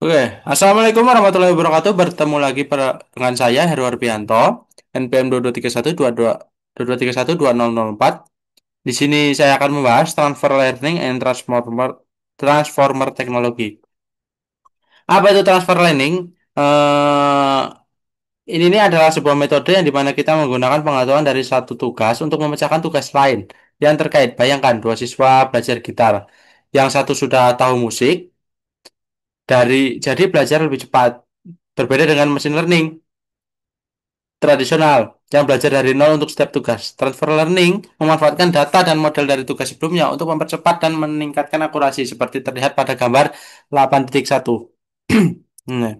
Oke, Assalamualaikum warahmatullahi wabarakatuh. Bertemu lagi dengan saya Heru Arbianto, NPM 2231 Di sini saya akan membahas transfer learning and transformer teknologi. Apa itu transfer learning? Eh, ini adalah sebuah metode yang dimana kita menggunakan pengetahuan dari satu tugas untuk memecahkan tugas lain yang terkait. Bayangkan dua siswa belajar gitar, yang satu sudah tahu musik, jadi belajar lebih cepat. Berbeda dengan machine learning tradisional yang belajar dari nol untuk setiap tugas. Transfer learning memanfaatkan data dan model dari tugas sebelumnya untuk mempercepat dan meningkatkan akurasi seperti terlihat pada gambar 8.1. Nah,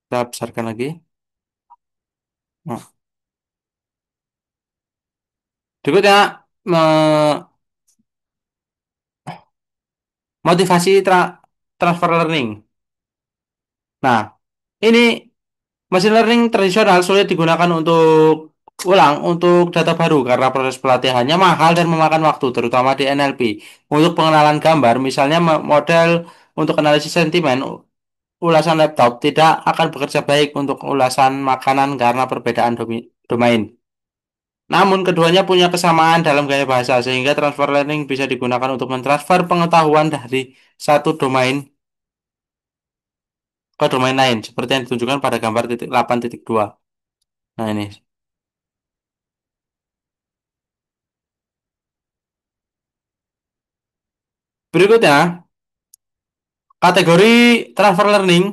kita besarkan lagi. Nah, berikutnya motivasi transfer learning. Nah, ini machine learning tradisional sulit digunakan untuk data baru karena proses pelatihannya mahal dan memakan waktu, terutama di NLP. Untuk pengenalan gambar, misalnya model untuk analisis sentimen, ulasan laptop tidak akan bekerja baik untuk ulasan makanan karena perbedaan domain. Namun keduanya punya kesamaan dalam gaya bahasa, sehingga transfer learning bisa digunakan untuk mentransfer pengetahuan dari satu domain ke domain lain, seperti yang ditunjukkan pada gambar 8.2. Nah ini. Berikutnya, kategori transfer learning.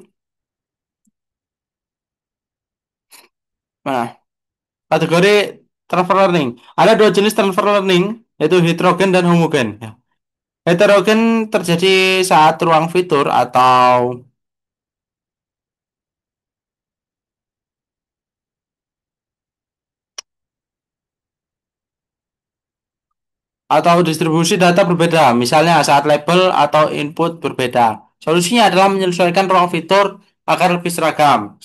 Nah, kategori transfer learning. Ada dua jenis transfer learning, yaitu heterogen dan homogen. Ya. Heterogen terjadi saat ruang fitur atau distribusi data berbeda, misalnya saat label atau input berbeda. Solusinya adalah menyesuaikan ruang fitur agar lebih seragam.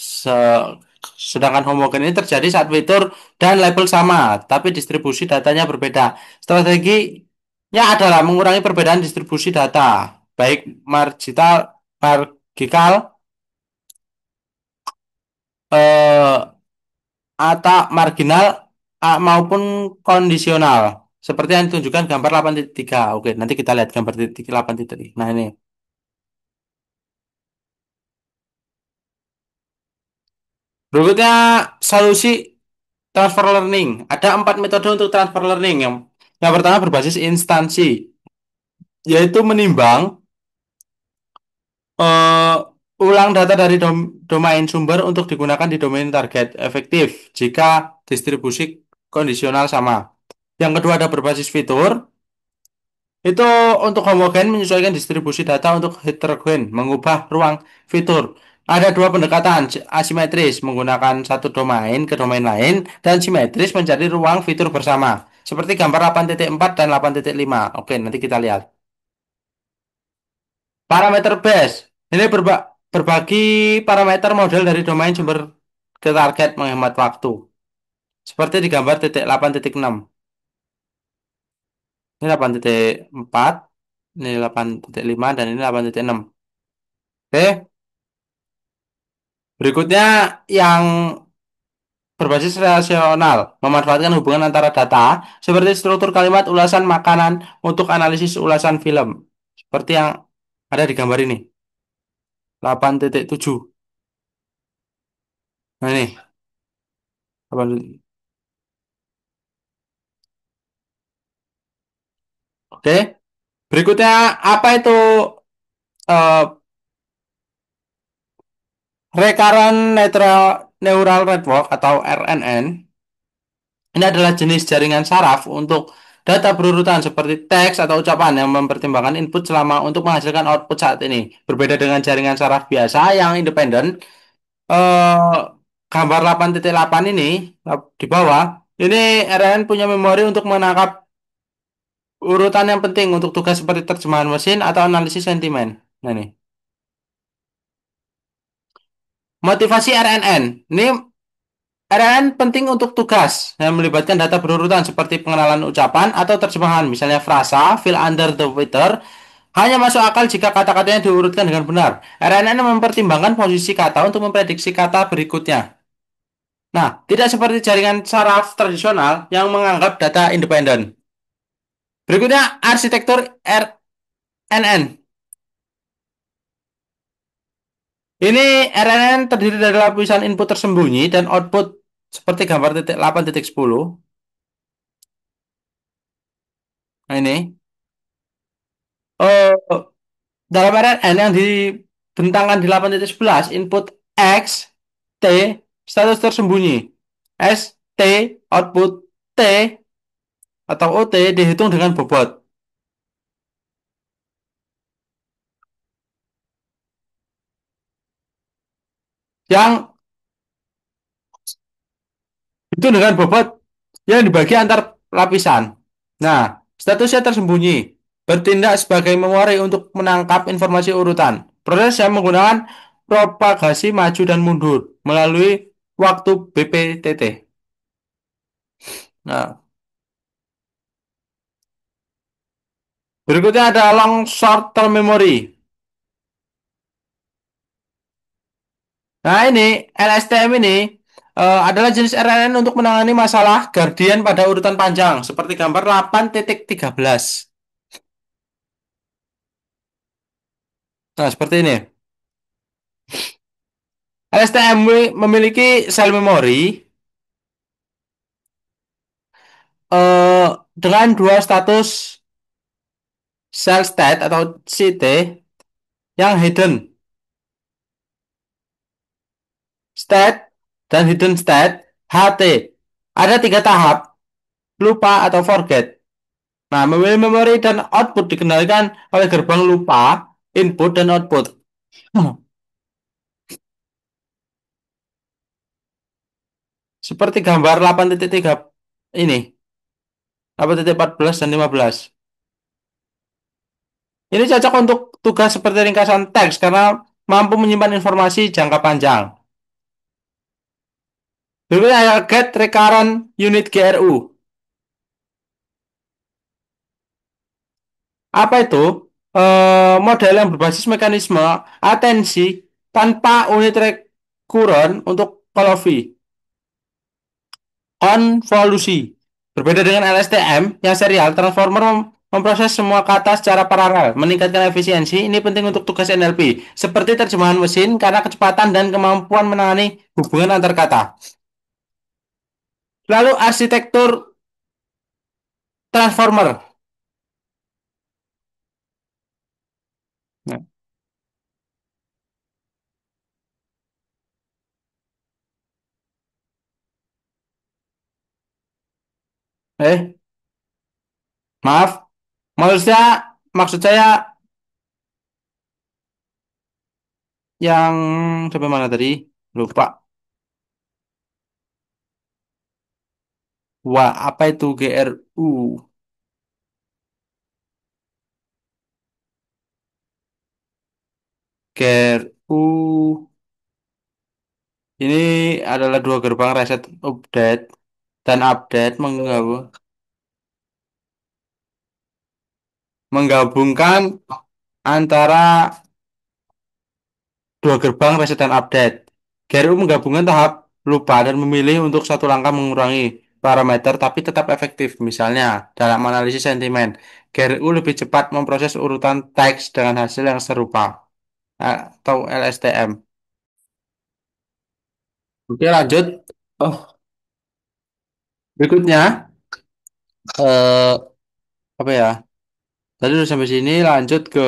Sedangkan homogen ini terjadi saat fitur dan label sama, tapi distribusi datanya berbeda. Strateginya adalah mengurangi perbedaan distribusi data, baik marginal eh, atau marginal maupun kondisional. Seperti yang ditunjukkan gambar 8.3. Oke, nanti kita lihat gambar 8.3. Nah, ini. Berikutnya, solusi transfer learning. Ada 4 metode untuk transfer learning. Yang pertama berbasis instansi, yaitu menimbang eh, ulang data dari domain sumber untuk digunakan di domain target. Efektif jika distribusi kondisional sama. Yang kedua ada berbasis fitur. Itu untuk homogen menyesuaikan distribusi data, untuk heterogen mengubah ruang fitur. Ada dua pendekatan, asimetris menggunakan satu domain ke domain lain dan simetris mencari ruang fitur bersama. Seperti gambar 8.4 dan 8.5. Oke, nanti kita lihat. Parameter base. Ini berbagi parameter model dari domain sumber ke target menghemat waktu. Seperti di gambar 8.6. Ini 8.4, ini 8.5 dan ini 8.6. Oke. Berikutnya yang berbasis relasional, memanfaatkan hubungan antara data seperti struktur kalimat ulasan makanan untuk analisis ulasan film. Seperti yang ada di gambar ini, 8.7. Nah ini, 8. Oke. Berikutnya apa itu eh, Neural Network atau RNN? Ini adalah jenis jaringan saraf untuk data berurutan seperti teks atau ucapan yang mempertimbangkan input selama untuk menghasilkan output saat ini. Berbeda dengan jaringan saraf biasa yang independen, eh, gambar 8.8 ini di bawah, ini RNN punya memori untuk menangkap urutan yang penting untuk tugas seperti terjemahan mesin atau analisis sentimen. Nah, ini. Motivasi RNN. Ini RNN penting untuk tugas yang melibatkan data berurutan seperti pengenalan ucapan atau terjemahan, misalnya frasa, fill under the weather, Hanya masuk akal jika kata-katanya diurutkan dengan benar. RNN mempertimbangkan posisi kata untuk memprediksi kata berikutnya. Nah, tidak seperti jaringan saraf tradisional yang menganggap data independen. Berikutnya, arsitektur RNN. Ini RNN terdiri dari lapisan input tersembunyi dan output seperti gambar titik 8 titik 10. Nah, ini. Oh, dalam RNN yang dibentangkan di 8.11, input X, T, status tersembunyi. S, T, output T atau OT dihitung dengan bobot. Yang itu dengan bobot yang dibagi antar lapisan. Nah, statusnya tersembunyi. Bertindak sebagai memori untuk menangkap informasi urutan. Proses yang menggunakan propagasi maju dan mundur melalui waktu BPTT. Nah, berikutnya ada long short term memory. Nah, ini LSTM ini adalah jenis RNN untuk menangani masalah Guardian pada urutan panjang seperti gambar 8.13. Nah, seperti ini. LSTM memiliki sel memori eh, dengan dua status cell state atau CT yang hidden state dan hidden state HT. Ada tiga tahap, lupa atau forget. Nah, memilih memori dan output dikendalikan oleh gerbang lupa, input dan output. Seperti gambar 8.3 ini, 8.14 dan 15. Ini cocok untuk tugas seperti ringkasan teks karena mampu menyimpan informasi jangka panjang. Berikutnya ada get recurrent unit GRU. Apa itu? Model yang berbasis mekanisme atensi tanpa unit recurrent untuk Calliope. Konvolusi. Berbeda dengan LSTM yang serial, transformer memproses semua kata secara paralel, meningkatkan efisiensi. Ini penting untuk tugas NLP, seperti terjemahan mesin karena kecepatan dan kemampuan menangani hubungan antar kata. Lalu arsitektur transformer. Nah, maaf, maksud saya yang sampai mana tadi? Lupa. Wah, apa itu GRU? GRU ini adalah dua gerbang reset update dan update menggabungkan antara dua gerbang reset dan update. GRU menggabungkan tahap lupa dan memilih untuk satu langkah mengurangi parameter tapi tetap efektif. Misalnya, dalam analisis sentimen, GRU lebih cepat memproses urutan teks dengan hasil yang serupa atau LSTM. Oke, lanjut. Oh, berikutnya eh apa ya? Tadi udah sampai sini lanjut ke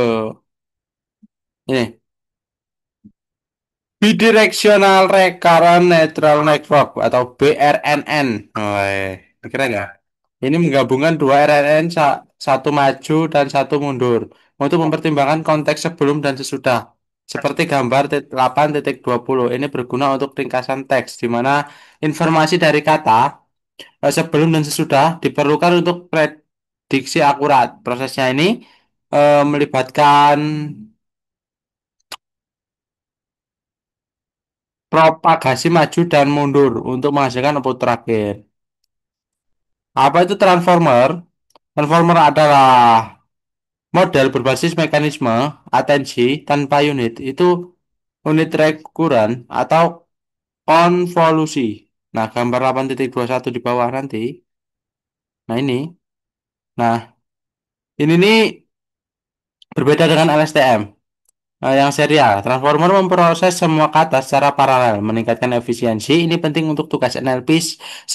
ini. Bidirectional Recurrent Neutral Network atau BRNN. Kira nggak? Ini menggabungkan dua RNN, satu maju dan satu mundur untuk mempertimbangkan konteks sebelum dan sesudah. Seperti gambar 8.20. Ini berguna untuk ringkasan teks di mana informasi dari kata sebelum dan sesudah diperlukan untuk prediksi akurat. Prosesnya ini melibatkan propagasi maju dan mundur untuk menghasilkan output terakhir. Apa itu transformer? Transformer adalah Model berbasis mekanisme atensi tanpa unit itu unit rekuren atau konvolusi. Nah, gambar 8.21 di bawah nanti. Nah, ini. Nah, ini nih berbeda dengan LSTM. Yang serial, transformer memproses semua kata secara paralel, meningkatkan efisiensi. Ini penting untuk tugas NLP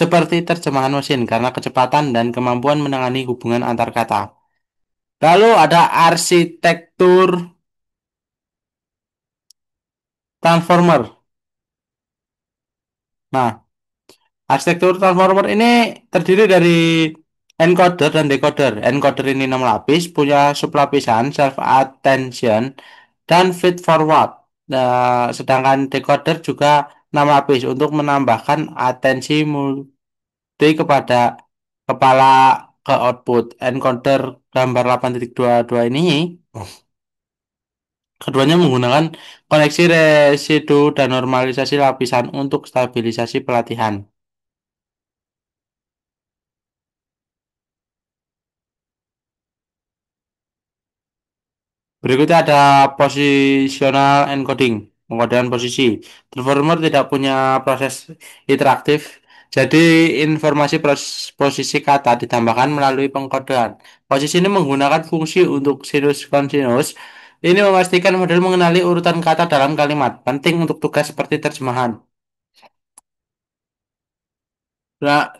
seperti terjemahan mesin karena kecepatan dan kemampuan menangani hubungan antar kata. Lalu ada arsitektur transformer. Nah, arsitektur transformer ini terdiri dari encoder dan decoder. Encoder ini 6 lapis, punya sublapisan self attention dan feed forward. Nah, sedangkan decoder juga 6 lapis untuk menambahkan atensi multi kepada kepala ke output. Encoder gambar 8.22 ini keduanya menggunakan koneksi residu dan normalisasi lapisan untuk stabilisasi pelatihan. Berikutnya ada positional encoding, pengkodean posisi. Transformer tidak punya proses interaktif, jadi informasi posisi kata ditambahkan melalui pengkodean. Posisi ini menggunakan fungsi untuk sinus continuous. Ini memastikan model mengenali urutan kata dalam kalimat, penting untuk tugas seperti terjemahan. Nah,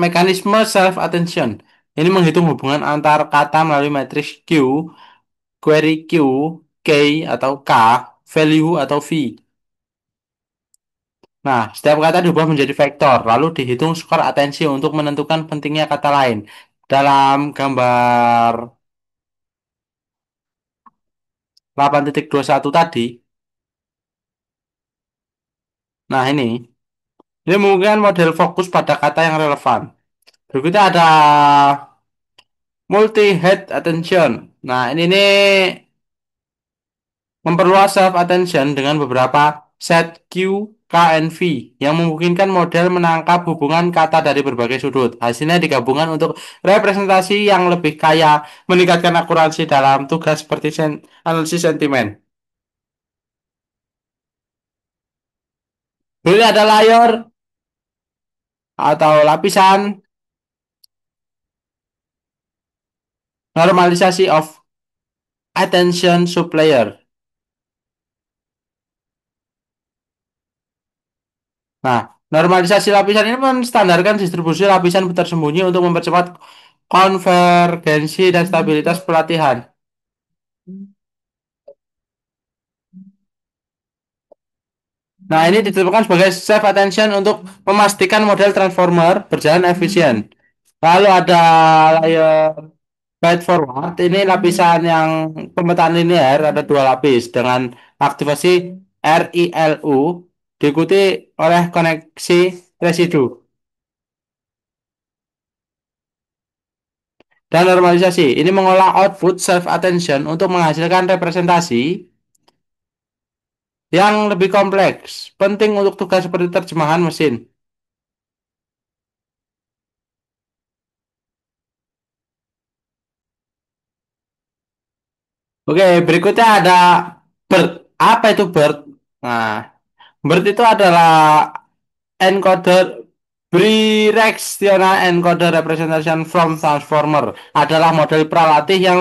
mekanisme self attention. Ini menghitung hubungan antar kata melalui matriks Q, query Q, K atau K, value atau V. Nah, setiap kata diubah menjadi vektor, lalu dihitung skor atensi untuk menentukan pentingnya kata lain. Dalam gambar 8.21 tadi, nah ini memungkinkan model fokus pada kata yang relevan. Berikutnya ada multi-head attention. Nah, ini nih memperluas self-attention dengan beberapa set Q, K, and V yang memungkinkan model menangkap hubungan kata dari berbagai sudut. Hasilnya digabungkan untuk representasi yang lebih kaya, meningkatkan akurasi dalam tugas seperti analisis sentimen. Lalu ada layer atau lapisan normalisasi of attention sublayer. Nah, normalisasi lapisan ini menstandarkan distribusi lapisan tersembunyi untuk mempercepat konvergensi dan stabilitas pelatihan. Nah, ini ditentukan sebagai self attention untuk memastikan model transformer berjalan efisien. Lalu ada layer feed forward. Ini lapisan yang pemetaan linear ada dua lapis dengan aktivasi RILU diikuti oleh koneksi residu dan normalisasi. Ini mengolah output self attention untuk menghasilkan representasi yang lebih kompleks. Penting untuk tugas seperti terjemahan mesin. Oke, berikutnya ada BERT. Apa itu BERT? Nah, BERT itu adalah encoder bidirectional encoder representation from transformer. Adalah model pralatih yang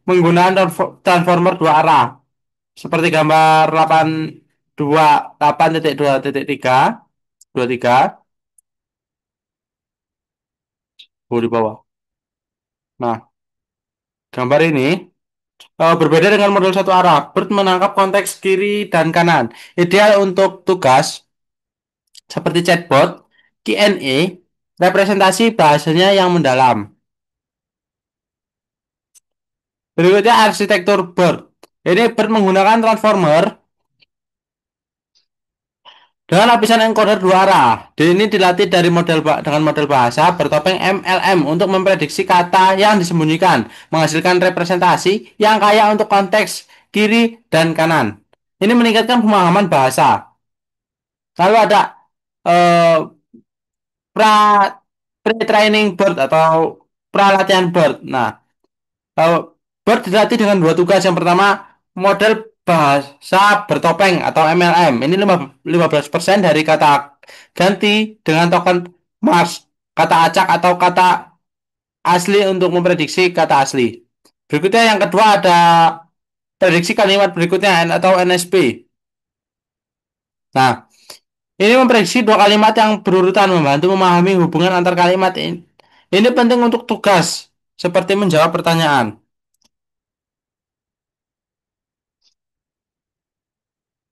menggunakan transformer dua arah. Seperti gambar 8.2.8.2.3 di bawah. Nah, gambar ini berbeda dengan model satu arah. BERT menangkap konteks kiri dan kanan. Ideal untuk tugas seperti chatbot, Q&A, representasi bahasanya yang mendalam. Berikutnya arsitektur BERT. Ini BERT menggunakan transformer dengan lapisan encoder dua arah. Ini dilatih dari dengan model bahasa bertopeng MLM untuk memprediksi kata yang disembunyikan, menghasilkan representasi yang kaya untuk konteks kiri dan kanan. Ini meningkatkan pemahaman bahasa. Lalu ada eh, pra pre-training BERT atau pra latihan BERT. Nah, Bird dilatih dengan dua tugas. Yang pertama, model bahasa bertopeng atau MLM. Ini 15% dari kata ganti dengan token Mars, kata acak atau kata asli untuk memprediksi kata asli. Berikutnya yang kedua ada prediksi kalimat berikutnya atau NSP. Nah, ini memprediksi dua kalimat yang berurutan membantu memahami hubungan antar kalimat ini. Ini penting untuk tugas seperti menjawab pertanyaan.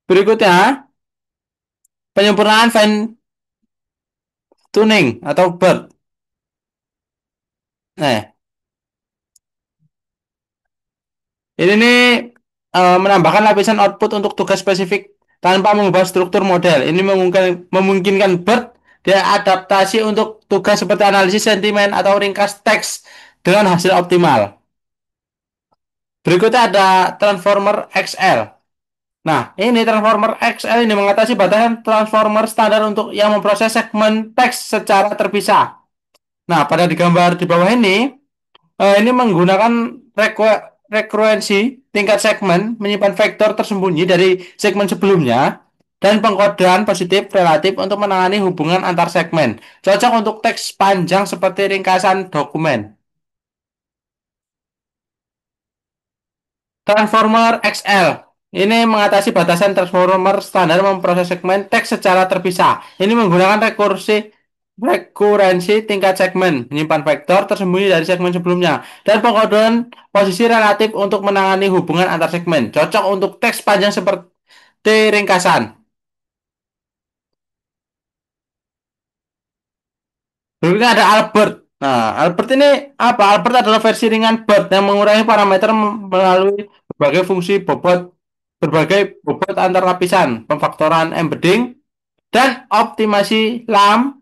Berikutnya, penyempurnaan fine tuning atau BERT. Nah, ini nih menambahkan lapisan output untuk tugas spesifik tanpa mengubah struktur model. Ini memungkinkan BERT dia adaptasi untuk tugas seperti analisis sentimen atau ringkas teks dengan hasil optimal. Berikutnya ada transformer XL. Nah, ini transformer XL ini mengatasi batasan transformer standar untuk yang memproses segmen teks secara terpisah. Nah, pada digambar di bawah ini menggunakan rekuensi tingkat segmen menyimpan vektor tersembunyi dari segmen sebelumnya dan pengkodean positif relatif untuk menangani hubungan antar segmen. Cocok untuk teks panjang seperti ringkasan dokumen. Transformer XL. Ini mengatasi batasan transformer standar memproses segmen teks secara terpisah. Ini menggunakan rekurensi tingkat segmen, menyimpan vektor tersembunyi dari segmen sebelumnya, dan pengkodean posisi relatif untuk menangani hubungan antar segmen. Cocok untuk teks panjang seperti ringkasan. Berikutnya ada Albert. Nah, Albert ini apa? Albert adalah versi ringan BERT yang mengurangi parameter melalui berbagai fungsi berbagai bobot antar lapisan, pemfaktoran embedding, dan optimasi LAM.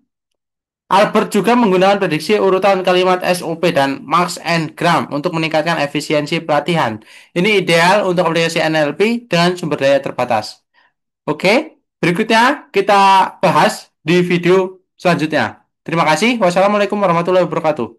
Albert juga menggunakan prediksi urutan kalimat SOP dan Max and Gram untuk meningkatkan efisiensi pelatihan. Ini ideal untuk aplikasi NLP dengan sumber daya terbatas. Oke, berikutnya kita bahas di video selanjutnya. Terima kasih. Wassalamualaikum warahmatullahi wabarakatuh.